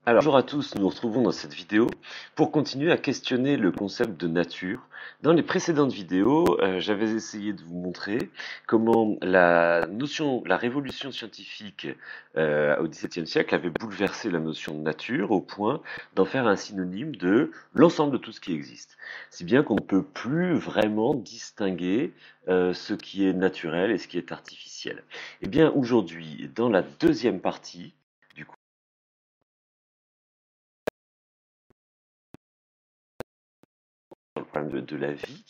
Alors, bonjour à tous, nous nous retrouvons dans cette vidéo pour continuer à questionner le concept de nature. Dans les précédentes vidéos, j'avais essayé de vous montrer comment la révolution scientifique au XVIIe siècle avait bouleversé la notion de nature au point d'en faire un synonyme de l'ensemble de tout ce qui existe. Si bien qu'on ne peut plus vraiment distinguer ce qui est naturel et ce qui est artificiel. Eh bien, aujourd'hui, dans la deuxième partie, sur le problème de la vie,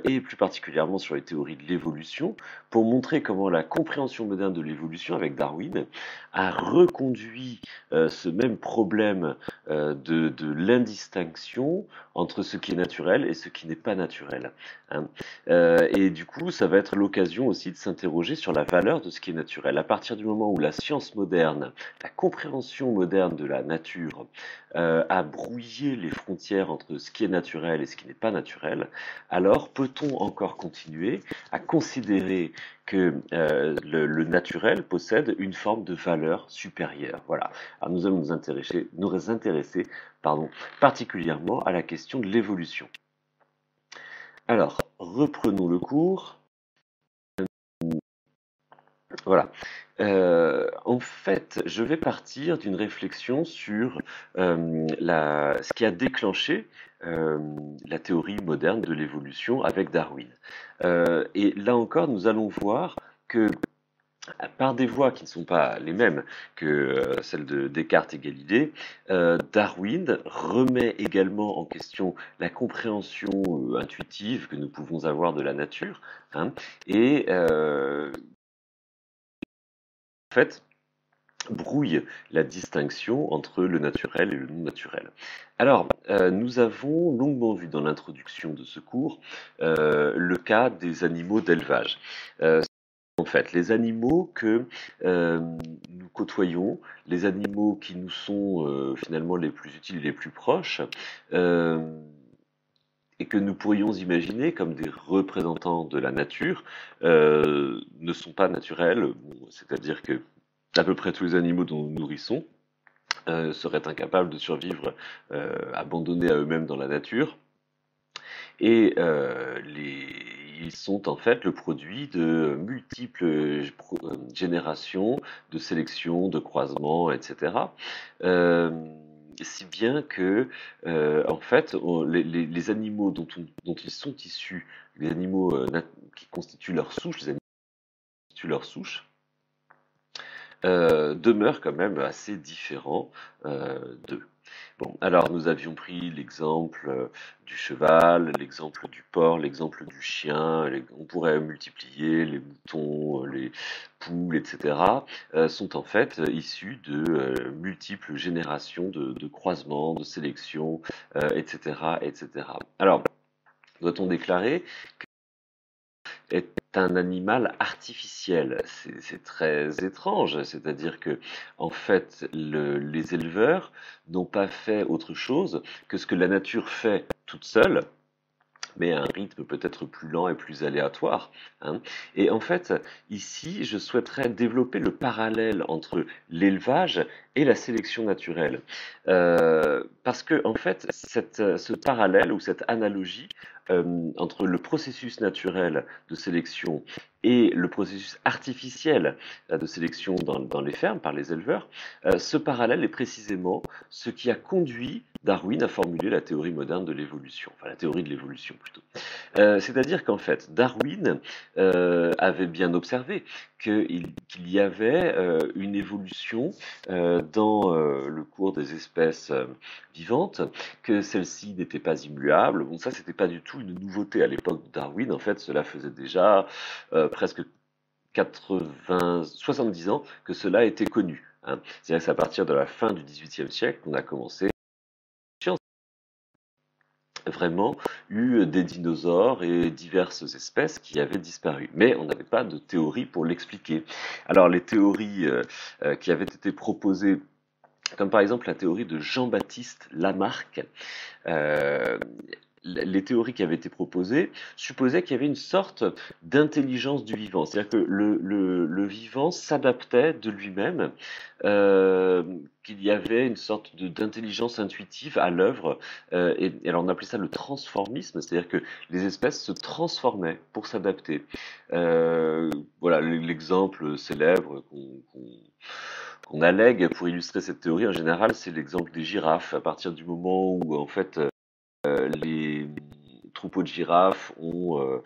et plus particulièrement sur les théories de l'évolution, pour montrer comment la compréhension moderne de l'évolution avec Darwin a reconduit ce même problème de l'indistinction entre ce qui est naturel et ce qui n'est pas naturel. Hein. Et du coup, ça va être l'occasion aussi de s'interroger sur la valeur de ce qui est naturel. À partir du moment où la science moderne, la compréhension moderne de la nature a brouillé les frontières entre ce qui est naturel et ce qui n'est pas naturel, alors peut-on encore continuer à considérer que le naturel possède une forme de valeur supérieure? Voilà. Alors nous allons nous intéresser particulièrement à la question de l'évolution. Alors, reprenons le cours. Voilà. En fait, je vais partir d'une réflexion sur ce qui a déclenché la théorie moderne de l'évolution avec Darwin. Et là encore, nous allons voir que par des voies qui ne sont pas les mêmes que celles de Descartes et Galilée, Darwin remet également en question la compréhension intuitive que nous pouvons avoir de la nature, hein, et en fait, brouille la distinction entre le naturel et le non naturel. Alors, nous avons longuement vu dans l'introduction de ce cours le cas des animaux d'élevage. En fait, les animaux que nous côtoyons, les animaux qui nous sont finalement les plus utiles et les plus proches, euh, et que nous pourrions imaginer comme des représentants de la nature, ne sont pas naturels. Bon, c'est-à-dire que à peu près tous les animaux dont nous nourrissons seraient incapables de survivre abandonnés à eux-mêmes dans la nature. Et ils sont en fait le produit de multiples générations de sélection, de croisement, etc. Euh, Si bien que, en fait, les animaux dont ils sont issus, les animaux qui constituent leur souche, les animaux qui constituent leur souche, demeurent quand même assez différents d'eux. Bon, alors nous avions pris l'exemple du cheval, l'exemple du porc, l'exemple du chien, on pourrait multiplier les moutons, les poules, etc., sont en fait issus de multiples générations de croisements, de sélection, etc., etc. Alors, doit-on déclarer est un animal artificiel? C'est très étrange, c'est-à-dire que, en fait, les éleveurs n'ont pas fait autre chose que ce que la nature fait toute seule, mais à un rythme peut-être plus lent et plus aléatoire, hein. Et en fait, ici, je souhaiterais développer le parallèle entre l'élevage et la sélection naturelle. Parce que, en fait, ce parallèle ou cette analogie entre le processus naturel de sélection et le processus artificiel de sélection dans les fermes par les éleveurs, ce parallèle est précisément ce qui a conduit Darwin a formulé la théorie moderne de l'évolution, enfin la théorie de l'évolution plutôt. C'est-à-dire qu'en fait, Darwin avait bien observé qu'il y avait une évolution dans le cours des espèces vivantes, que celles-ci n'étaient pas immuables. Bon, ça, c'était pas du tout une nouveauté à l'époque de Darwin. En fait, cela faisait déjà presque 70 ans que cela était connu, hein. C'est-à-dire que c'est à partir de la fin du XVIIIe siècle qu'on a commencé vraiment eu des dinosaures et diverses espèces qui avaient disparu. Mais on n'avait pas de théorie pour l'expliquer. Alors les théories qui avaient été proposées, comme par exemple la théorie de Jean-Baptiste Lamarck, euh, les théories qui avaient été proposées supposaient qu'il y avait une sorte d'intelligence du vivant, c'est-à-dire que le vivant s'adaptait de lui-même, euh, qu'il y avait une sorte d'intelligence intuitive à l'œuvre, et alors on appelait ça le transformisme, c'est-à-dire que les espèces se transformaient pour s'adapter. Voilà l'exemple célèbre qu'on allègue pour illustrer cette théorie en général, c'est l'exemple des girafes. À partir du moment où en fait les troupeaux de girafes ont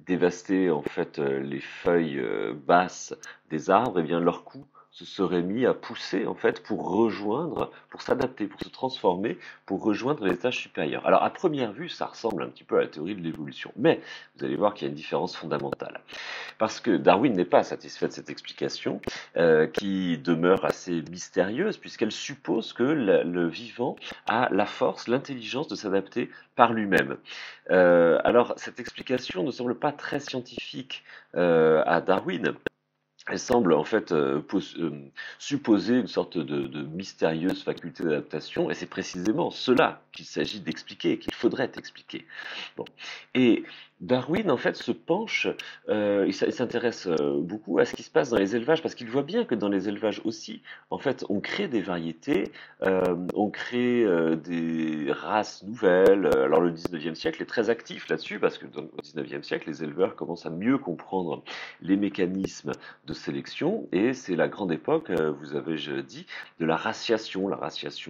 dévasté en fait les feuilles basses des arbres, et bien leur cou se serait mis à pousser en fait pour rejoindre, pour s'adapter, pour se transformer, pour rejoindre les étages supérieurs. Alors à première vue, ça ressemble un petit peu à la théorie de l'évolution, mais vous allez voir qu'il y a une différence fondamentale. Parce que Darwin n'est pas satisfait de cette explication, qui demeure assez mystérieuse, puisqu'elle suppose que le vivant a la force, l'intelligence de s'adapter par lui-même. Alors, cette explication ne semble pas très scientifique à Darwin. Elle semble en fait supposer une sorte de mystérieuse faculté d'adaptation, et c'est précisément cela qu'il s'agit d'expliquer, qu'il faudrait expliquer. Bon. Et Darwin, en fait, se penche, il s'intéresse beaucoup à ce qui se passe dans les élevages, parce qu'il voit bien que dans les élevages aussi, en fait, on crée des variétés, on crée des races nouvelles. Alors le 19e siècle est très actif là-dessus, parce que au 19e siècle, les éleveurs commencent à mieux comprendre les mécanismes de sélection, et c'est la grande époque, vous avez dit, de la raciation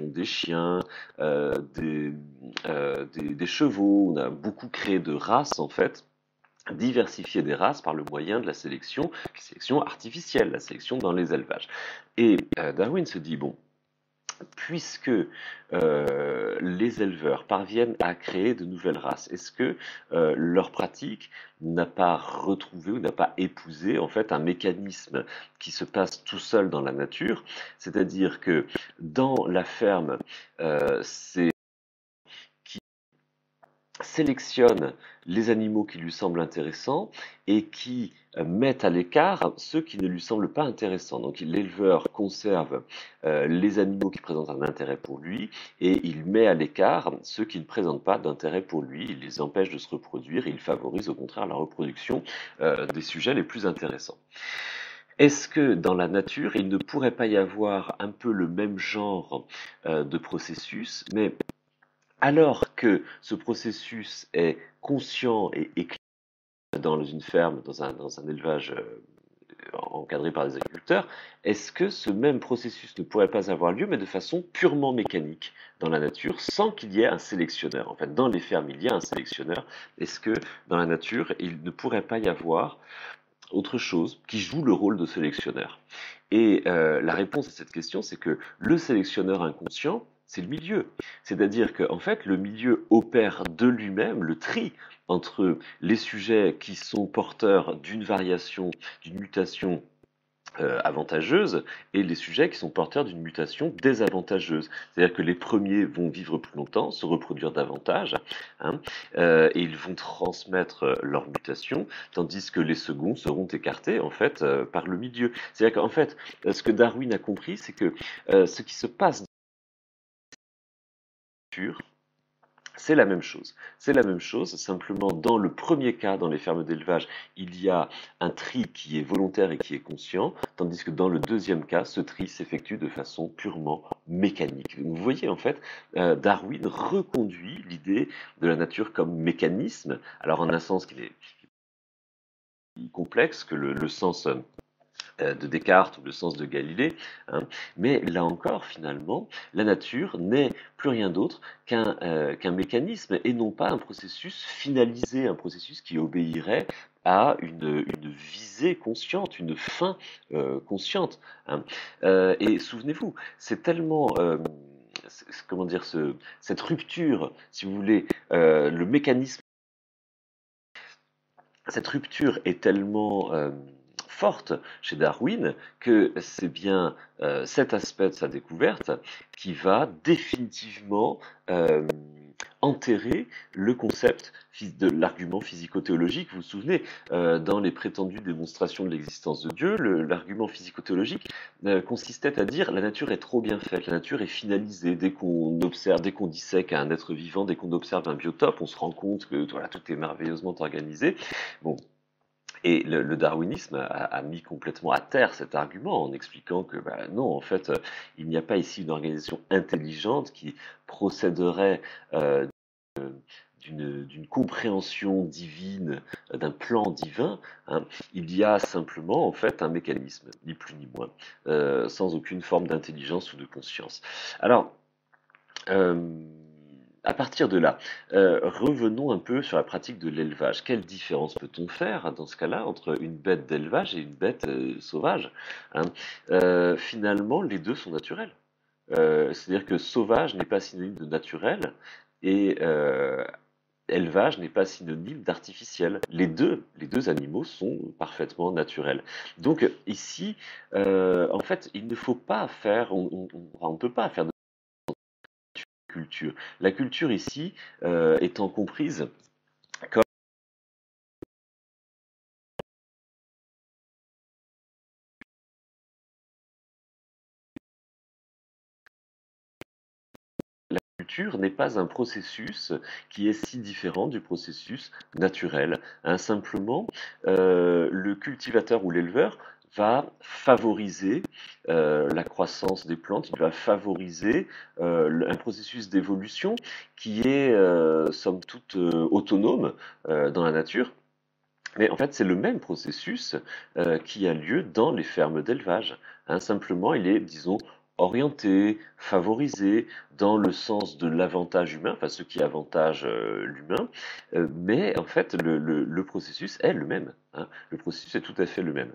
des chiens, des chevaux. On a beaucoup créé de races en fait, diversifier des races par le moyen de la sélection artificielle, la sélection dans les élevages. Et Darwin se dit, bon, puisque les éleveurs parviennent à créer de nouvelles races, est-ce que leur pratique n'a pas retrouvé ou n'a pas épousé en fait un mécanisme qui se passe tout seul dans la nature, c'est-à-dire que dans la ferme, c'est qui sélectionne les animaux qui lui semblent intéressants et qui mettent à l'écart ceux qui ne lui semblent pas intéressants. Donc l'éleveur conserve les animaux qui présentent un intérêt pour lui, et il met à l'écart ceux qui ne présentent pas d'intérêt pour lui. Il les empêche de se reproduire et il favorise au contraire la reproduction des sujets les plus intéressants. Est-ce que dans la nature, il ne pourrait pas y avoir un peu le même genre de processus, mais alors que ce processus est conscient et éclairé dans une ferme, dans un élevage encadré par des agriculteurs, est-ce que ce même processus ne pourrait pas avoir lieu, mais de façon purement mécanique dans la nature, sans qu'il y ait un sélectionneur? En fait, dans les fermes, il y a un sélectionneur. Est-ce que dans la nature, il ne pourrait pas y avoir autre chose qui joue le rôle de sélectionneur? Et la réponse à cette question, c'est que le sélectionneur inconscient, c'est le milieu. C'est-à-dire qu'en fait, le milieu opère de lui-même le tri entre les sujets qui sont porteurs d'une variation, d'une mutation avantageuse, et les sujets qui sont porteurs d'une mutation désavantageuse. C'est-à-dire que les premiers vont vivre plus longtemps, se reproduire davantage, hein, et ils vont transmettre leur mutation, tandis que les seconds seront écartés en fait par le milieu. C'est-à-dire qu'en fait, ce que Darwin a compris, c'est que ce qui se passe dans la nature, c'est la même chose. C'est la même chose, simplement dans le premier cas, dans les fermes d'élevage, il y a un tri qui est volontaire et qui est conscient, tandis que dans le deuxième cas, ce tri s'effectue de façon purement mécanique. Vous voyez, en fait, Darwin reconduit l'idée de la nature comme mécanisme, alors en un sens qui est complexe que le sens de Descartes ou le sens de Galilée, hein. Mais là encore, finalement, la nature n'est plus rien d'autre qu'un mécanisme et non pas un processus finalisé, un processus qui obéirait à une visée consciente, une fin consciente, hein. Et souvenez-vous, c'est tellement comment dire, cette rupture, si vous voulez, le mécanisme, cette rupture est tellement forte chez Darwin que c'est bien cet aspect de sa découverte qui va définitivement enterrer le concept de l'argument physico-théologique. Vous vous souvenez, dans les prétendues démonstrations de l'existence de Dieu, l'argument physico-théologique consistait à dire la nature est trop bien faite, la nature est finalisée. Dès qu'on observe, dès qu'on dissèque un être vivant, dès qu'on observe un biotope, on se rend compte que voilà, tout est merveilleusement organisé. Bon, et le darwinisme a mis complètement à terre cet argument en expliquant que bah, non, en fait, il n'y a pas ici une organisation intelligente qui procéderait euh, d'une compréhension divine, d'un plan divin. Hein. Il y a simplement en fait un mécanisme, ni plus ni moins, sans aucune forme d'intelligence ou de conscience. Alors, euh, à partir de là, revenons un peu sur la pratique de l'élevage. Quelle différence peut-on faire dans ce cas-là entre une bête d'élevage et une bête sauvage, hein? Finalement, les deux sont naturels. C'est-à-dire que sauvage n'est pas synonyme de naturel et élevage n'est pas synonyme d'artificiel. Les deux animaux sont parfaitement naturels. Donc ici, en fait, il ne faut pas faire, on ne peut pas faire de culture. La culture ici étant comprise comme la culture n'est pas un processus qui est si différent du processus naturel. Hein. Simplement, le cultivateur ou l'éleveur va favoriser la croissance des plantes, il va favoriser un processus d'évolution qui est, somme toute, autonome dans la nature. Mais en fait, c'est le même processus qui a lieu dans les fermes d'élevage. Hein. Simplement, il est, disons, orienté, favorisé dans le sens de l'avantage humain, enfin ce qui avantage l'humain, mais en fait, le processus est le même. Hein. Le processus est tout à fait le même.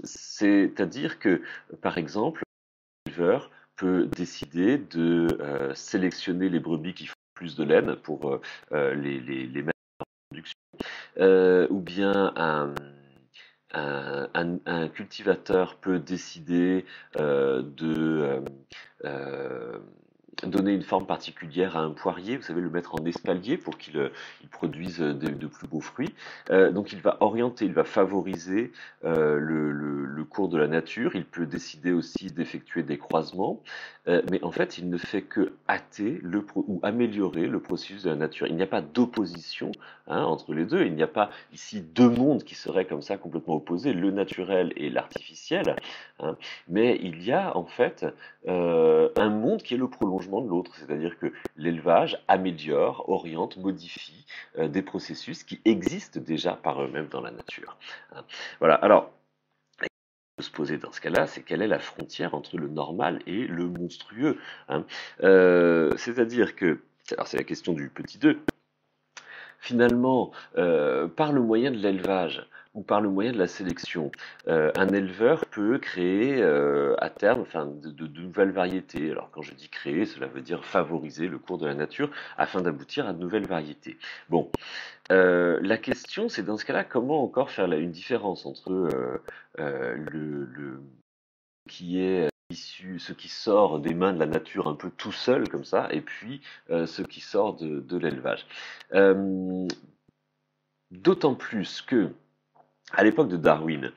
C'est-à-dire que, par exemple, l'éleveur peut décider de sélectionner les brebis qui font plus de laine pour les mettre en production ou bien un cultivateur peut décider de donner une forme particulière à un poirier, vous savez, le mettre en espalier pour qu'il il produise de plus beaux fruits. Donc il va orienter, il va favoriser le cours de la nature, il peut décider aussi d'effectuer des croisements, mais en fait il ne fait que hâter ou améliorer le processus de la nature. Il n'y a pas d'opposition entre les deux, il n'y a pas ici deux mondes qui seraient comme ça complètement opposés, le naturel et l'artificiel, hein, mais il y a en fait un monde qui est le prolongement de l'autre, c'est-à-dire que l'élevage améliore, oriente, modifie des processus qui existent déjà par eux-mêmes dans la nature. Hein. Voilà, alors, se poser dans ce cas-là, c'est quelle est la frontière entre le normal et le monstrueux, hein. C'est-à-dire que, alors c'est la question du petit 2, finalement, par le moyen de l'élevage ou par le moyen de la sélection, un éleveur peut créer à terme enfin, de nouvelles variétés. Alors quand je dis créer, cela veut dire favoriser le cours de la nature afin d'aboutir à de nouvelles variétés. Bon, la question c'est dans ce cas-là, comment encore faire une différence entre le qui est issu, ce qui sort des mains de la nature un peu tout seul comme ça, et puis ce qui sort de l'élevage. Euh, D'autant plus que, à l'époque de Darwin,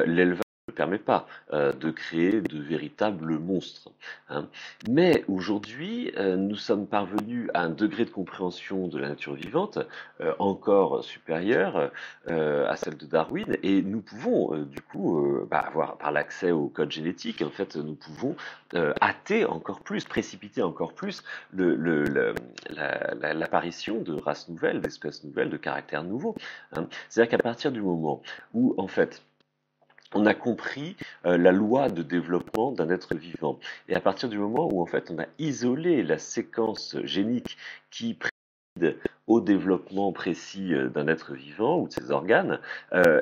l'élevage ne permet pas de créer de véritables monstres. Hein. Mais aujourd'hui, nous sommes parvenus à un degré de compréhension de la nature vivante encore supérieur à celle de Darwin, et nous pouvons du coup avoir par l'accès au code génétique, en fait, nous pouvons hâter encore plus, précipiter encore plus l'apparition de races nouvelles, d'espèces nouvelles, de caractères nouveaux. Hein. C'est-à-dire qu'à partir du moment où, en fait, on a compris la loi de développement d'un être vivant, et à partir du moment où, en fait, on a isolé la séquence génique qui précède au développement précis d'un être vivant ou de ses organes,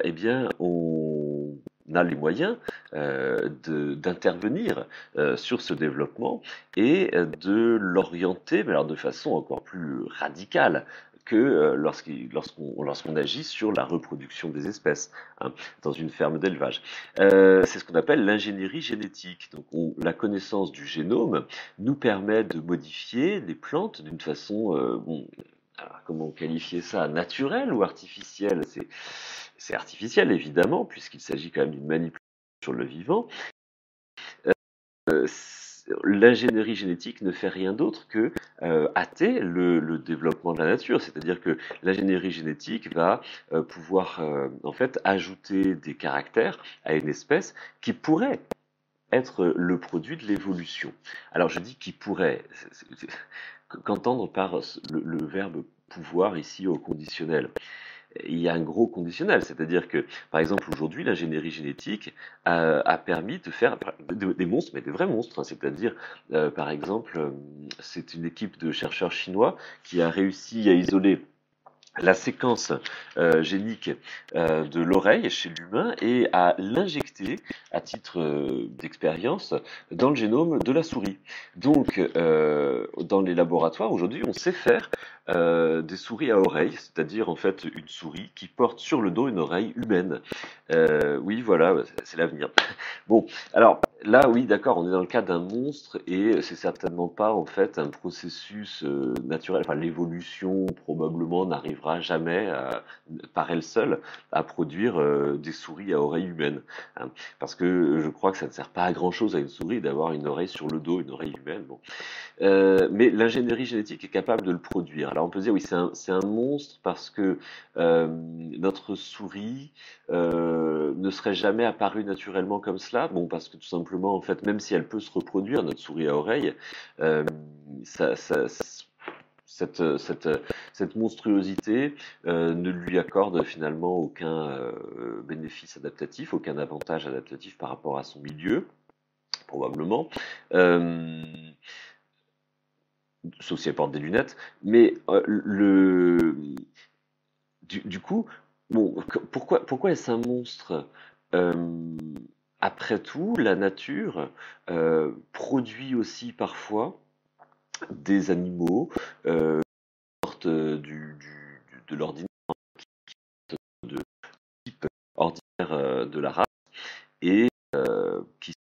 eh bien, on a les moyens d'intervenir sur ce développement et de l'orienter, mais alors de façon encore plus radicale que lorsqu'on agit sur la reproduction des espèces, hein, dans une ferme d'élevage. C'est ce qu'on appelle l'ingénierie génétique. Donc la connaissance du génome nous permet de modifier les plantes d'une façon, bon, alors comment qualifier ça, naturelle ou artificielle? C'est artificiel évidemment, puisqu'il s'agit quand même d'une manipulation sur le vivant. L'ingénierie génétique ne fait rien d'autre que hâter le développement de la nature. C'est-à-dire que l'ingénierie génétique va pouvoir en fait ajouter des caractères à une espèce qui pourrait être le produit de l'évolution. Alors je dis qui pourrait, qu'entendre par le verbe pouvoir ici au conditionnel? Il y a un gros conditionnel, c'est-à-dire que, par exemple, aujourd'hui, l'ingénierie génétique a permis de faire des monstres, mais des vrais monstres, hein, c'est-à-dire, par exemple, c'est une équipe de chercheurs chinois qui a réussi à isoler la séquence génique de l'oreille chez l'humain et à l'injecter à titre d'expérience dans le génome de la souris. Donc, dans les laboratoires, aujourd'hui, on sait faire des souris à oreille, c'est-à-dire en fait une souris qui porte sur le dos une oreille humaine. Oui, voilà, c'est l'avenir. Bon, alors là, oui, d'accord, on est dans le cas d'un monstre et c'est certainement pas en fait un processus naturel. Enfin, l'évolution probablement n'arrivera jamais par elle seule à produire des souris à oreille humaine, hein, parce que je crois que ça ne sert pas à grand chose à une souris d'avoir une oreille sur le dos, une oreille humaine. Bon. Mais l'ingénierie génétique est capable de le produire. Alors on peut dire oui, c'est un monstre parce que notre souris ne serait jamais apparue naturellement comme cela. Bon, parce que tout simplement, en fait, même si elle peut se reproduire, notre souris à oreille, euh, ça, ça- cette monstruosité ne lui accorde finalement aucun bénéfice adaptatif, aucun avantage adaptatif par rapport à son milieu, probablement. Euh, Sauf si elle porte des lunettes, mais du coup, bon, pourquoi est-ce un monstre? Euh, Après tout, la nature produit aussi parfois des animaux sortent de l'ordinaire, de type ordinaire de la race, et qui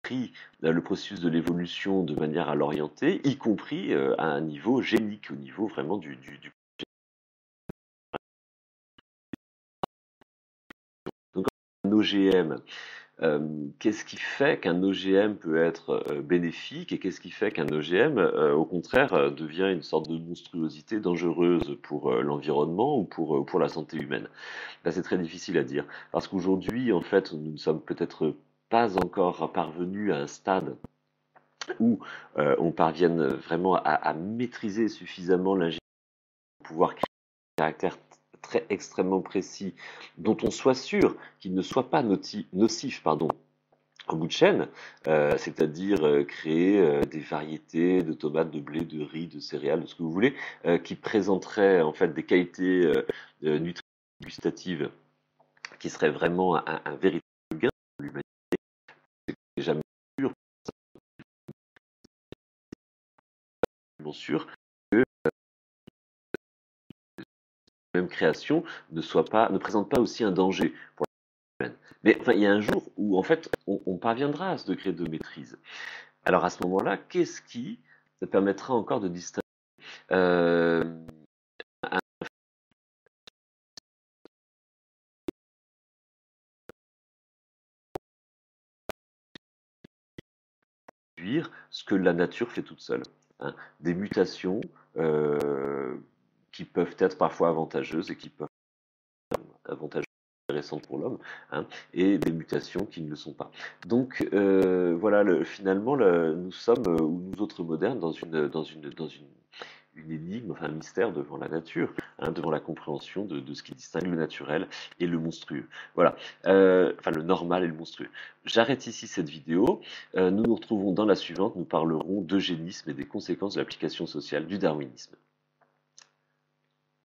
pris le processus de l'évolution de manière à l'orienter, y compris à un niveau génique, au niveau vraiment du donc, un OGM. Qu'est-ce qui fait qu'un OGM peut être bénéfique et qu'est-ce qui fait qu'un OGM, au contraire, devient une sorte de monstruosité dangereuse pour l'environnement ou pour la santé humaine? Là, c'est très difficile à dire. Parce qu'aujourd'hui, en fait, nous ne sommes peut-être pas encore parvenus à un stade où on parvienne vraiment à maîtriser suffisamment l'ingénierie pour pouvoir créer un caractère très extrêmement précis dont on soit sûr qu'il ne soit pas nocif, pardon, en bout de chaîne, c'est-à-dire créer des variétés de tomates, de blé, de riz, de céréales, de ce que vous voulez, qui présenteraient en fait des qualités nutritives, gustatives, qui seraient vraiment un véritable gain pour l'humanité. C'est jamais sûr, sûr que la même création ne présente pas aussi un danger pour l'humaine. Mais enfin, il y a un jour où en fait on parviendra à ce degré de maîtrise. Alors à ce moment-là, qu'est-ce qui permettra encore de distinguer euh, ce que la nature fait toute seule, hein? Des mutations qui peuvent être parfois avantageuses et qui peuvent être avantageuses intéressantes pour l'homme, hein, et des mutations qui ne le sont pas. Donc voilà, finalement, nous sommes, ou nous autres modernes, une énigme, enfin un mystère devant la nature, hein, devant la compréhension de ce qui distingue le naturel et le monstrueux. Voilà, enfin le normal et le monstrueux. J'arrête ici cette vidéo. Nous nous retrouvons dans la suivante. Nous parlerons d'eugénisme et des conséquences de l'application sociale du darwinisme.